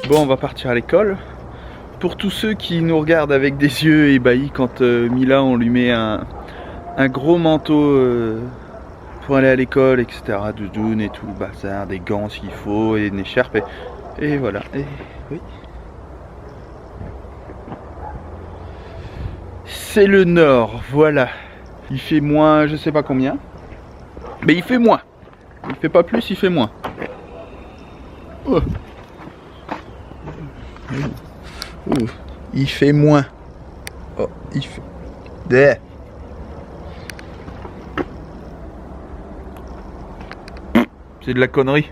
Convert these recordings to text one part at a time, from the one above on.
Bon, on va partir à l'école. Pour tous ceux qui nous regardent avec des yeux ébahis quand Mila, on lui met un gros manteau pour aller à l'école, etc. Doudoune et tout le bazar, des gants s'il faut, et une écharpe. Et voilà. Et, oui. C'est le nord, voilà. Il fait moins, je sais pas combien. Mais il fait moins. Il fait pas plus, il fait moins. Oh. Il fait moins. Oh, il fait. Des. C'est de la connerie.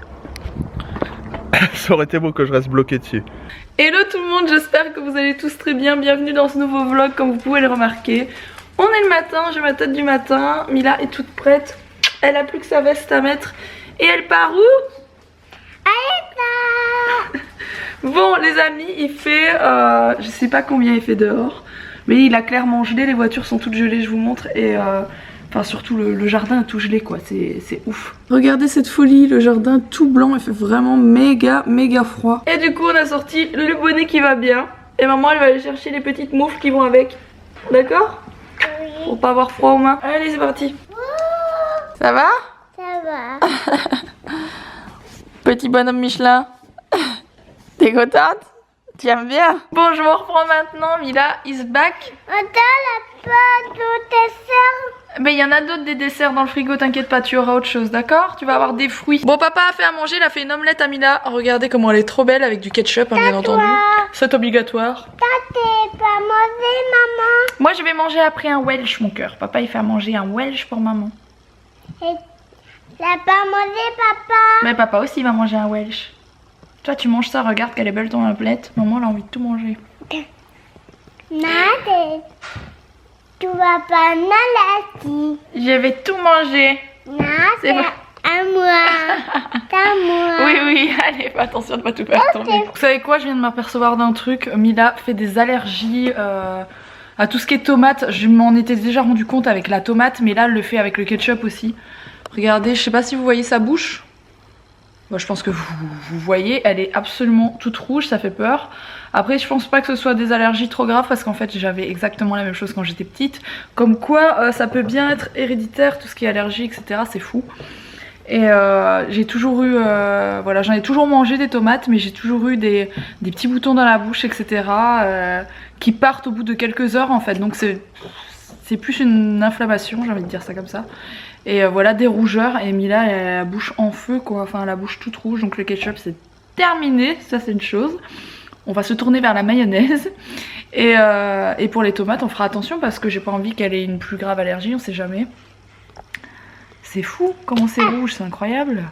Ça aurait été beau que je reste bloqué dessus. Hello tout le monde, j'espère que vous allez tous très bien. Bienvenue dans ce nouveau vlog, comme vous pouvez le remarquer. On est le matin, j'ai ma tête du matin. Mila est toute prête. Elle a plus que sa veste à mettre. Et elle part où? Bon les amis, il fait je sais pas combien il fait dehors, mais il a clairement gelé, les voitures sont toutes gelées, je vous montre. Et enfin surtout le jardin est tout gelé quoi, c'est ouf. Regardez cette folie, le jardin tout blanc, il fait vraiment méga froid. Et du coup on a sorti le bonnet qui va bien. Et maman elle va aller chercher les petites moufles qui vont avec. D'accord? Oui. Pour pas avoir froid aux mains. Allez c'est parti. Ça va? Ça va. Petit bonhomme Michelin. T'es contente? Tu aimes bien? Bon, je vous reprends maintenant. Mila is back. Attends, la pas de dessert. Mais il y en a d'autres des desserts dans le frigo, t'inquiète pas, tu auras autre chose, d'accord? Tu vas avoir des fruits. Bon, papa a fait à manger, il a fait une omelette à Mila. Regardez comment elle est trop belle avec du ketchup, hein, bien entendu. C'est obligatoire. T'as pas mangé, maman? Moi, je vais manger après un Welsh, mon cœur. Papa, il fait à manger un Welsh pour maman. Et t'as pas mangé, papa? Mais papa aussi va manger un Welsh. Toi, tu manges ça, regarde qu'elle est belle ton omelette. Maman, elle a envie de tout manger. Nade. Tu vas pas naler. Je vais tout manger. C'est Nade. bon. À moi. À moi. Oui, allez, fais attention de pas tout faire tomber. Vous savez quoi, je viens de m'apercevoir d'un truc. Mila fait des allergies à tout ce qui est tomate. Je m'en étais déjà rendu compte avec la tomate, mais là, elle le fait avec le ketchup aussi. Regardez, je sais pas si vous voyez sa bouche. Moi, je pense que vous voyez, elle est absolument toute rouge, ça fait peur. Après, je pense pas que ce soit des allergies trop graves parce qu'en fait, j'avais exactement la même chose quand j'étais petite. Comme quoi, ça peut bien être héréditaire, tout ce qui est allergie, etc. C'est fou. Et j'ai toujours eu, voilà, j'en ai toujours mangé des tomates, mais j'ai toujours eu des petits boutons dans la bouche, etc. Qui partent au bout de quelques heures en fait. Donc c'est plus une inflammation, j'ai envie de dire ça comme ça. Et voilà, des rougeurs. Et Mila, elle a la bouche en feu quoi, enfin la bouche toute rouge. Donc le ketchup c'est terminé, ça c'est une chose. On va se tourner vers la mayonnaise. Et pour les tomates on fera attention parce que j'ai pas envie qu'elle ait une plus grave allergie, on sait jamais. C'est fou comment c'est rouge, c'est incroyable.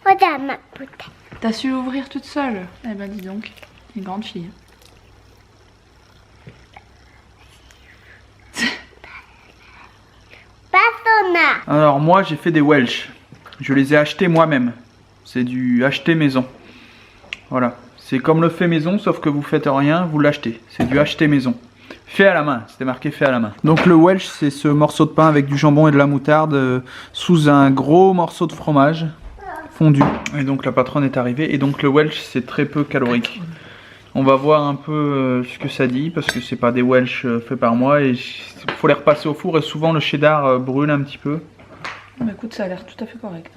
Regarde ma pote. T'as su ouvrir toute seule? Eh ben dis donc, une grande fille. Alors moi j'ai fait des Welsh. Je les ai achetés moi-même. C'est du acheter maison. Voilà. C'est comme le fait maison sauf que vous faites rien, vous l'achetez. C'est du acheter maison. Fait à la main, c'était marqué fait à la main. Donc le Welsh c'est ce morceau de pain avec du jambon et de la moutarde sous un gros morceau de fromage fondu. Et donc la patronne est arrivée et donc le Welsh c'est très peu calorique. On va voir un peu ce que ça dit parce que c'est pas des Welsh faits par moi et il faut les repasser au four et souvent le cheddar brûle un petit peu. Bah écoute, ça a l'air tout à fait correct.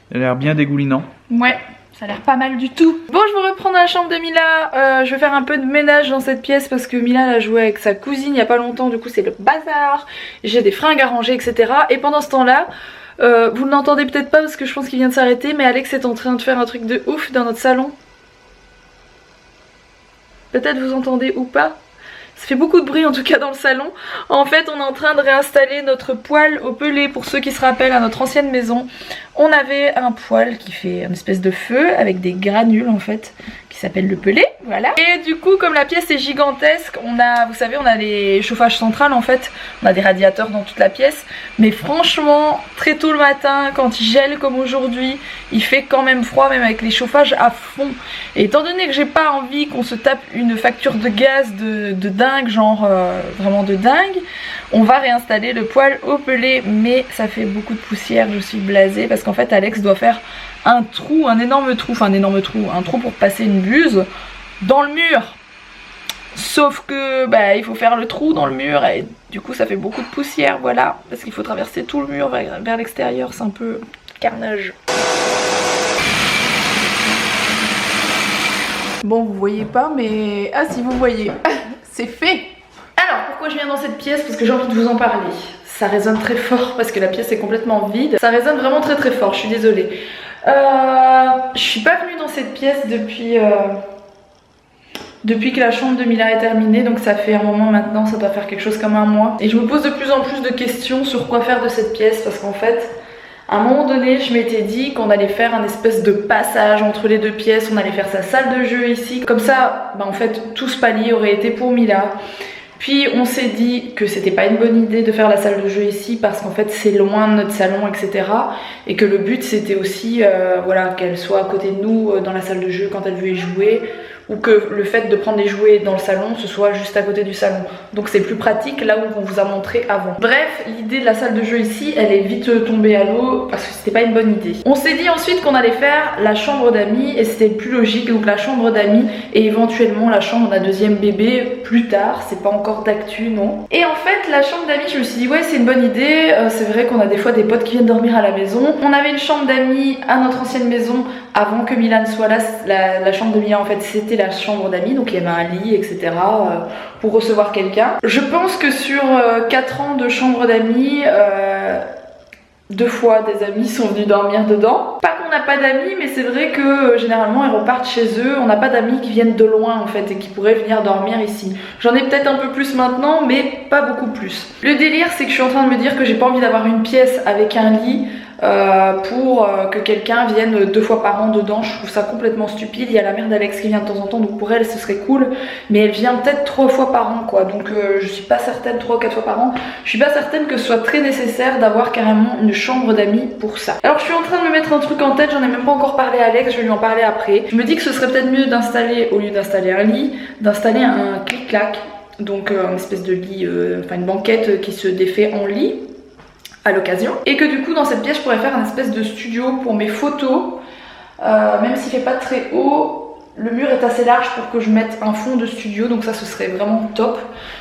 Il a l'air bien dégoulinant. Ouais, ça a l'air pas mal du tout. Bon, je vous reprends dans la chambre de Mila. Je vais faire un peu de ménage dans cette pièce parce que Mila elle a joué avec sa cousine il y a pas longtemps. Du coup c'est le bazar. J'ai des fringues à ranger, etc. Et pendant ce temps-là, vous ne l'entendez peut-être pas parce que je pense qu'il vient de s'arrêter, mais Alex est en train de faire un truc de ouf dans notre salon. Peut-être vous entendez ou pas. Ça fait beaucoup de bruit en tout cas dans le salon. En fait on est en train de réinstaller notre poêle au pelé. Pour ceux qui se rappellent, à notre ancienne maison on avait un poêle qui fait une espèce de feu avec des granules en fait qui s'appelle le Pelé, voilà. Et du coup, comme la pièce est gigantesque, on a, vous savez, on a les chauffages centrales en fait, on a des radiateurs dans toute la pièce, mais franchement, très tôt le matin, quand il gèle comme aujourd'hui, il fait quand même froid, même avec les chauffages à fond. Et étant donné que j'ai pas envie qu'on se tape une facture de gaz de dingue, genre vraiment de dingue, on va réinstaller le poêle au Pelé, mais ça fait beaucoup de poussière, je suis blasée, parce qu'en fait Alex doit faire un trou, un énorme trou pour passer une buse dans le mur. Sauf que bah, il faut faire le trou dans le mur et du coup ça fait beaucoup de poussière, voilà, parce qu'il faut traverser tout le mur vers l'extérieur, c'est un peu carnage. Bon, vous voyez pas, mais ah si vous voyez, c'est fait. Alors pourquoi je viens dans cette pièce? Parce que j'ai envie de vous en parler. Ça résonne très fort parce que la pièce est complètement vide. Ça résonne vraiment très fort, je suis désolée. Je suis pas venue dans cette pièce depuis que la chambre de Mila est terminée, donc ça fait un moment maintenant, ça doit faire quelque chose comme un mois. Et je me pose de plus en plus de questions sur quoi faire de cette pièce, parce qu'en fait, à un moment donné, je m'étais dit qu'on allait faire un espèce de passage entre les deux pièces, on allait faire sa salle de jeu ici. Comme ça, bah en fait, tout ce palier aurait été pour Mila. Puis on s'est dit que c'était pas une bonne idée de faire la salle de jeu ici parce qu'en fait c'est loin de notre salon, etc. Et que le but c'était aussi voilà, qu'elle soit à côté de nous dans la salle de jeu quand elle veut y jouer, ou que le fait de prendre les jouets dans le salon ce soit juste à côté du salon. Donc c'est plus pratique là où on vous a montré avant. Bref, l'idée de la salle de jeu ici elle est vite tombée à l'eau parce que c'était pas une bonne idée. On s'est dit ensuite qu'on allait faire la chambre d'amis et c'était le plus logique, donc la chambre d'amis et éventuellement la chambre d'un deuxième bébé plus tard, c'est pas encore d'actu, non. Et en fait la chambre d'amis, je me suis dit ouais c'est une bonne idée, c'est vrai qu'on a des fois des potes qui viennent dormir à la maison. On avait une chambre d'amis à notre ancienne maison avant que Milan soit là, la chambre de Milan en fait c'était la chambre d'amis, donc il y avait un lit etc pour recevoir quelqu'un. Je pense que sur 4 ans de chambre d'amis, 2 fois des amis sont venus dormir dedans. Pas qu'on n'a pas d'amis, mais c'est vrai que généralement ils repartent chez eux. On n'a pas d'amis qui viennent de loin en fait et qui pourraient venir dormir ici. J'en ai peut-être un peu plus maintenant, mais pas beaucoup plus. Le délire c'est que je suis en train de me dire que j'ai pas envie d'avoir une pièce avec un lit pour que quelqu'un vienne 2 fois par an dedans. Je trouve ça complètement stupide. Il y a la mère d'Alex qui vient de temps en temps, donc pour elle ce serait cool, mais elle vient peut-être 3 fois par an quoi, donc je suis pas certaine, 3 ou 4 fois par an, je suis pas certaine que ce soit très nécessaire d'avoir carrément une chambre d'amis pour ça. Alors je suis en train de me mettre un truc en tête, j'en ai même pas encore parlé à Alex, je vais lui en parler après. Je me dis que ce serait peut-être mieux d'installer, au lieu d'installer un lit, d'installer un clic-clac, donc une espèce de lit, enfin une banquette qui se défait en lit à l'occasion, et que du coup dans cette pièce je pourrais faire un espèce de studio pour mes photos, même s'il fait pas très haut, le mur est assez large pour que je mette un fond de studio, donc ça ce serait vraiment top.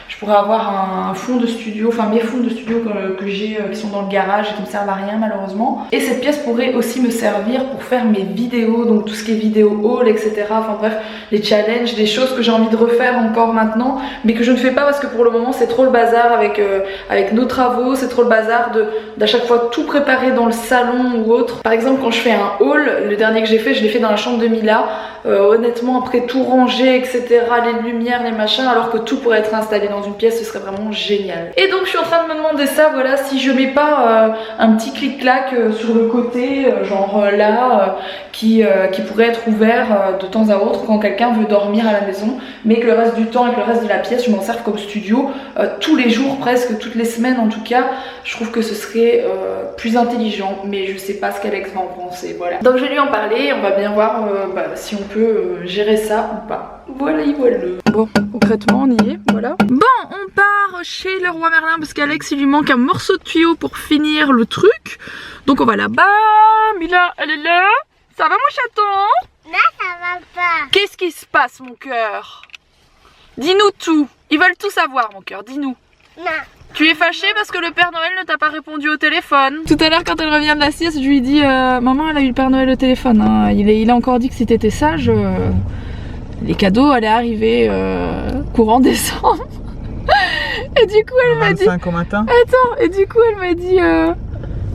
Je pourrais avoir un fond de studio, enfin mes fonds de studio que j'ai qui sont dans le garage et qui me servent à rien malheureusement. Et cette pièce pourrait aussi me servir pour faire mes vidéos, donc tout ce qui est vidéo haul etc. Enfin bref, les challenges, des choses que j'ai envie de refaire encore maintenant, mais que je ne fais pas parce que pour le moment c'est trop le bazar avec nos travaux, c'est trop le bazar d'à chaque fois tout préparer dans le salon ou autre. Par exemple quand je fais un haul, le dernier que j'ai fait, je l'ai fait dans la chambre de Mila, honnêtement après tout ranger etc, les lumières, les machins, alors que tout pourrait être installé dans une pièce, ce serait vraiment génial. Et donc je suis en train de me demander ça, voilà, si je mets pas un petit clic-clac sur le côté, genre là, qui pourrait être ouvert de temps à autre quand quelqu'un veut dormir à la maison, mais que le reste du temps et que le reste de la pièce je m'en serve comme studio tous les jours, presque toutes les semaines en tout cas. Je trouve que ce serait plus intelligent, mais je sais pas ce qu'Alex va en penser, voilà. Donc je vais lui en parler, on va bien voir si on peut gérer ça ou pas. Voilà, voilà. Bon, concrètement on y est, voilà. Bon, on part chez le roi Merlin parce qu'Alex il lui manque un morceau de tuyau pour finir le truc. Donc on va là-bas. Mila, elle est là. Ça va mon chaton? Non, ça va pas. Qu'est-ce qui se passe mon cœur? Dis-nous tout. Ils veulent tout savoir mon cœur, dis-nous. Non. Tu es fâchée parce que le Père Noël ne t'a pas répondu au téléphone. Tout à l'heure quand elle revient de la sieste, je lui dis maman elle a eu le Père Noël au téléphone hein. Il a encore dit que si t'étais sage, les cadeaux allaient arriver courant décembre. Et du coup elle m'a dit... 25 au matin. Attends, et du coup elle m'a dit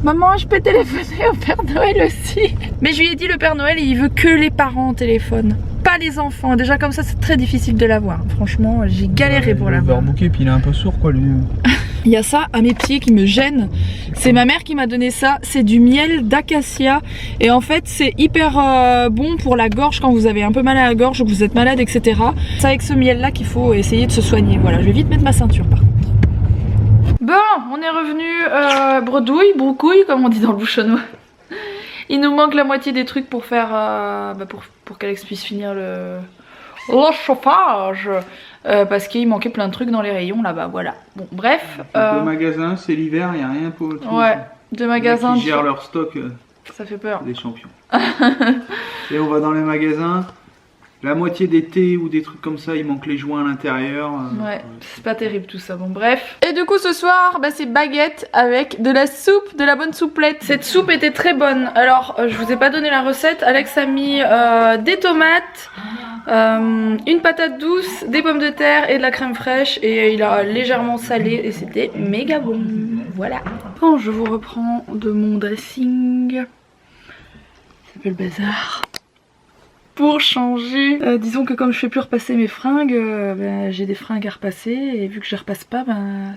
maman je peux téléphoner au Père Noël aussi. Mais je lui ai dit le Père Noël il veut que les parents au téléphone. pas les enfants. Déjà comme ça c'est très difficile de l'avoir. Franchement j'ai galéré pour l'avoir. Overbooké puis il est un peu sourd quoi lui. Il y a ça à mes pieds qui me gêne. C'est ma mère qui m'a donné ça. C'est du miel d'acacia. Et en fait c'est hyper bon pour la gorge quand vous avez un peu mal à la gorge ou que vous êtes malade etc. C'est avec ce miel là qu'il faut essayer de se soigner. Voilà, je vais vite mettre ma ceinture par contre. Bon, on est revenu bredouille, broucouille comme on dit dans le bouchonnois. Il nous manque la moitié des trucs pour faire pour qu'Alex puisse finir le chauffage parce qu'il manquait plein de trucs dans les rayons là-bas, voilà. Bon bref. Le magasin c'est l'hiver, il n'y a rien pour tout. Ouais, de magasins. Qui gèrent leur stock. Ça fait peur. Des champions. Et on va dans les magasins. La moitié des thés ou des trucs comme ça, il manque les joints à l'intérieur. Ouais, c'est pas terrible tout ça, bon bref. Et du coup ce soir, c'est baguette avec de la soupe, de la bonne souplette. Cette soupe était très bonne. Alors, je vous ai pas donné la recette. Alex a mis des tomates, une patate douce, des pommes de terre et de la crème fraîche. Et il a légèrement salé et c'était méga bon. Voilà. Bon, je vous reprends de mon dressing. Ça fait le bazar. Pour changer, disons que comme je fais plus repasser mes fringues, j'ai des fringues à repasser et vu que je les repasse pas,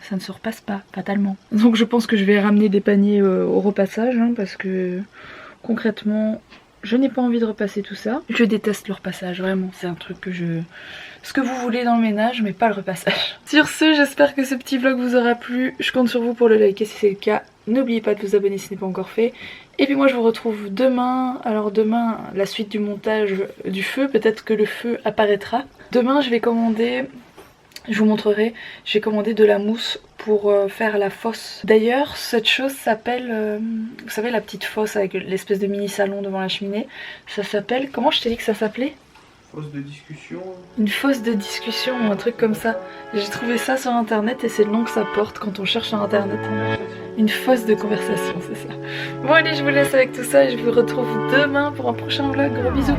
ça ne se repasse pas fatalement. Donc je pense que je vais ramener des paniers au repassage parce que concrètement je n'ai pas envie de repasser tout ça. Je déteste le repassage, vraiment, c'est un truc que je... Ce que vous voulez dans le ménage mais pas le repassage. Sur ce, j'espère que ce petit vlog vous aura plu, je compte sur vous pour le liker si c'est le cas. N'oubliez pas de vous abonner si ce n'est pas encore fait. Et puis moi je vous retrouve demain. Alors demain, la suite du montage du feu, peut-être que le feu apparaîtra. Demain je vais commander, je vous montrerai, je vais commander de la mousse pour faire la fosse. D'ailleurs cette chose s'appelle, vous savez la petite fosse avec l'espèce de mini salon devant la cheminée. Ça s'appelle, comment je t'ai dit que ça s'appelait ? Fosse de discussion. Une fosse de discussion ou un truc comme ça. J'ai trouvé ça sur internet et c'est le nom que ça porte quand on cherche sur internet. Une fosse de conversation, c'est ça. Bon allez, je vous laisse avec tout ça et je vous retrouve demain pour un prochain vlog. Gros bisous.